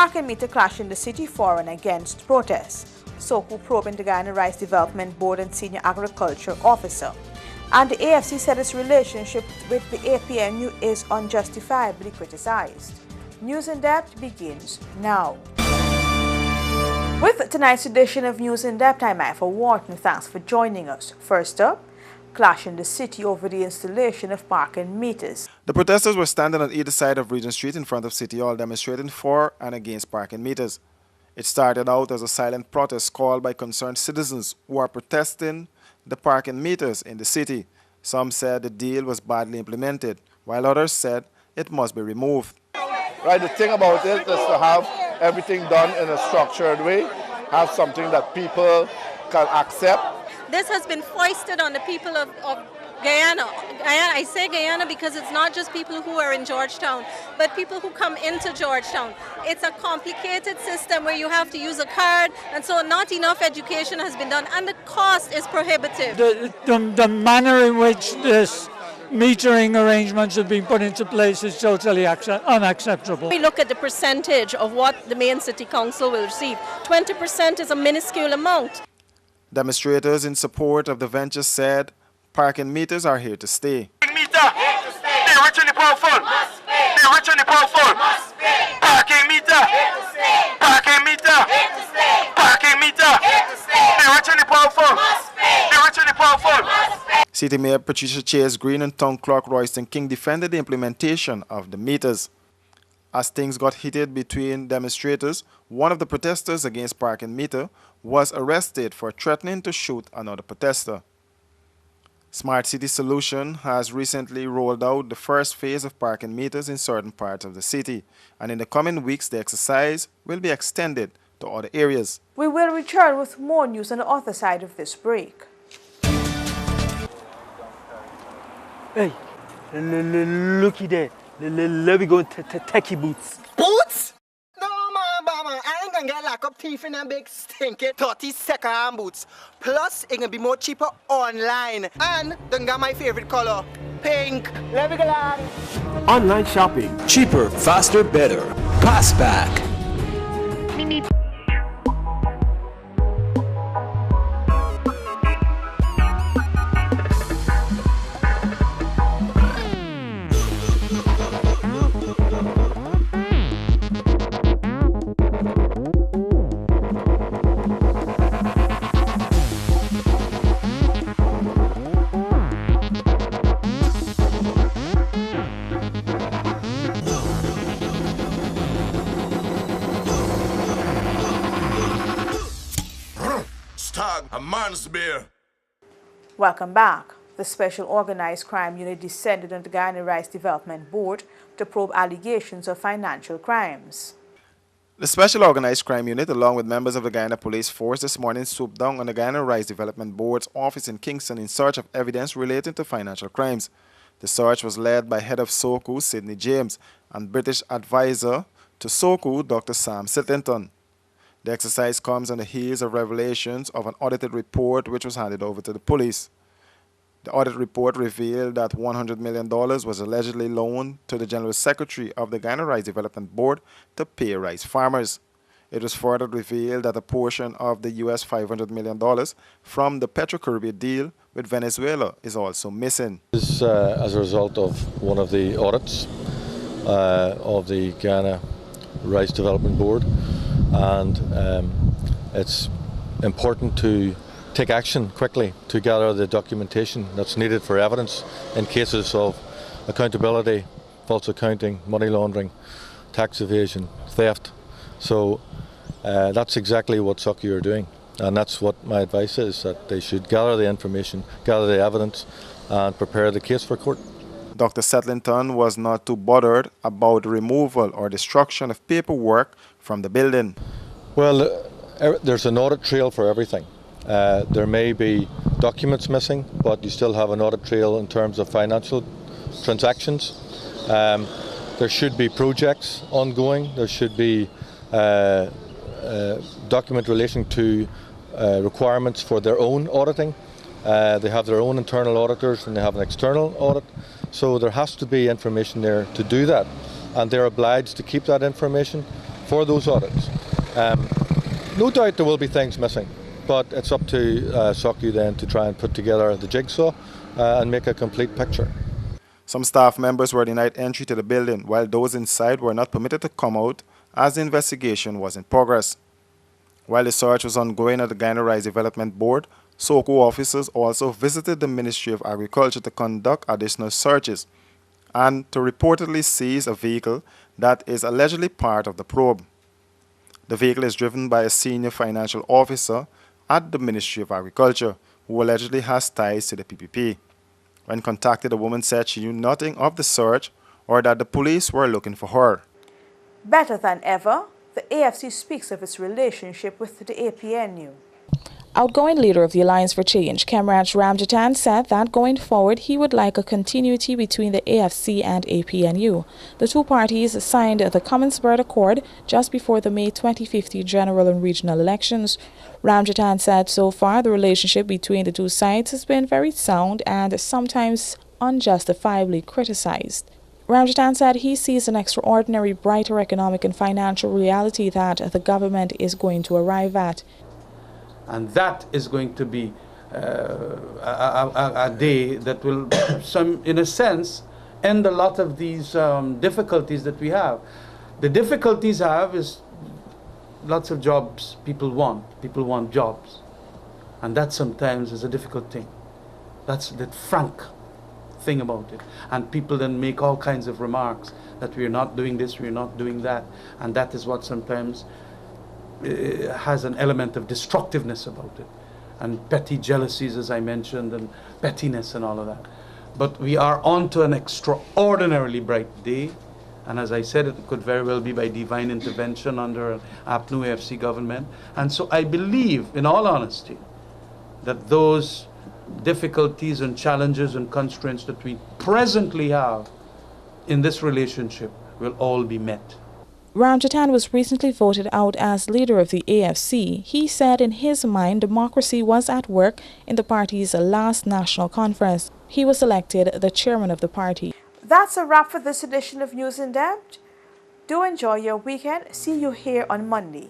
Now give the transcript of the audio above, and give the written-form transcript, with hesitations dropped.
Parking meter clash in the city for and against protests. SOCU probe into Guyana Rice Development Board and Senior Agriculture Officer. And the AFC said its relationship with the APNU is unjustifiably criticized. News in Depth begins now. With tonight's edition of News in Depth, I'm Ivor Wharton. Thanks for joining us. First up, clash in the city over the installation of parking meters. The protesters were standing on either side of Regent Street in front of City Hall demonstrating for and against parking meters. It started out as a silent protest called by concerned citizens who are protesting the parking meters in the city. Some said the deal was badly implemented, while others said it must be removed. Right, the thing about it is to have everything done in a structured way, have something that people can accept. This has been foisted on the people of Guyana. I say Guyana because it's not just people who are in Georgetown, but people who come into Georgetown. It's a complicated system where you have to use a card, and so not enough education has been done, and the cost is prohibitive. The manner in which this metering arrangements have been put into place is totally unacceptable. We look at the percentage of what the main city council will receive. 20% is a minuscule amount. Demonstrators in support of the venture said parking meters are here to stay. The rich and the powerful. The rich and the powerful. Parking meter. Parking meter. Parking meter. The rich and the powerful. The rich and the powerful. City Mayor Patricia Chase Green and Town Clerk Royston King defended the implementation of the meters. As things got heated between demonstrators, one of the protesters against parking meter was arrested for threatening to shoot another protester. Smart City Solution has recently rolled out the first phase of parking meters in certain parts of the city, and in the coming weeks the exercise will be extended to other areas. We will return with more news on the other side of this break. Hey, looky there. Let me go techie boots. Boots? No, mama, I ain't gonna get lock up teeth in them big stinky 30-second boots. Plus, it gonna be more cheaper online. And then got my favorite color, pink. Let me go along. Online shopping. Cheaper, faster, better. Passback. A man's beer. Welcome back. The Special Organized Crime Unit descended on the Guyana Rice Development Board to probe allegations of financial crimes. The Special Organized Crime Unit, along with members of the Guyana Police Force, this morning swooped down on the Guyana Rice Development Board's office in Kingston in search of evidence relating to financial crimes. The search was led by head of SOCU, Sidney James, and British advisor to SOCU, Dr. Sam Sittington. The exercise comes on the heels of revelations of an audited report which was handed over to the police. The audit report revealed that $100 million was allegedly loaned to the General Secretary of the Guyana Rice Development Board to pay rice farmers. It was further revealed that a portion of the US $500 million from the Petro-Caribbean deal with Venezuela is also missing. This is as a result of one of the audits of the Guyana Rice Development Board. And it's important to take action quickly to gather the documentation that's needed for evidence in cases of accountability, false accounting, money laundering, tax evasion, theft. So that's exactly what SOCU are doing, and that's what my advice is, that they should gather the information, gather the evidence and prepare the case for court. Dr. Sittington was not too bothered about the removal or destruction of paperwork from the building. Well, there's an audit trail for everything. There may be documents missing, but you still have an audit trail in terms of financial transactions. There should be projects ongoing. There should be document relating to requirements for their own auditing. They have their own internal auditors and they have an external audit. So there has to be information there to do that. And they're obliged to keep that information for those audits. No doubt there will be things missing, but it's up to SOCU then to try and put together the jigsaw and make a complete picture. Some staff members were denied entry to the building, while those inside were not permitted to come out as the investigation was in progress. While the search was ongoing at the Guyana Rice Development Board, SOCU officers also visited the Ministry of Agriculture to conduct additional searches and to reportedly seize a vehicle that is allegedly part of the probe. The vehicle is driven by a senior financial officer at the Ministry of Agriculture, who allegedly has ties to the PPP. When contacted, the woman said she knew nothing of the search or that the police were looking for her. Better than ever, the AFC speaks of its relationship with the APNU. Outgoing leader of the Alliance for Change, Kemraj Ramjatan, said that going forward he would like a continuity between the AFC and APNU. The two parties signed the Common Spirit Accord just before the May 2050 general and regional elections. Ramjatan said so far the relationship between the two sides has been very sound and sometimes unjustifiably criticized. Ramjatan said he sees an extraordinary brighter economic and financial reality that the government is going to arrive at. And that is going to be a day that will, in a sense, end a lot of these difficulties that we have. The difficulties is lots of jobs people want. People want jobs. And that sometimes is a difficult thing. That's the frank thing about it. And people then make all kinds of remarks that we're not doing this, we're not doing that. And that is what sometimes has an element of destructiveness about it, and petty jealousies, as I mentioned, and pettiness and all of that. But we are on to an extraordinarily bright day, and as I said, it could very well be by divine intervention under an APNU AFC government. And so I believe, in all honesty, that those difficulties and challenges and constraints that we presently have in this relationship will all be met. Ramjatan was recently voted out as leader of the AFC. He said in his mind democracy was at work in the party's last national conference. He was elected the chairman of the party. That's a wrap for this edition of News in Depth. Do enjoy your weekend. See you here on Monday.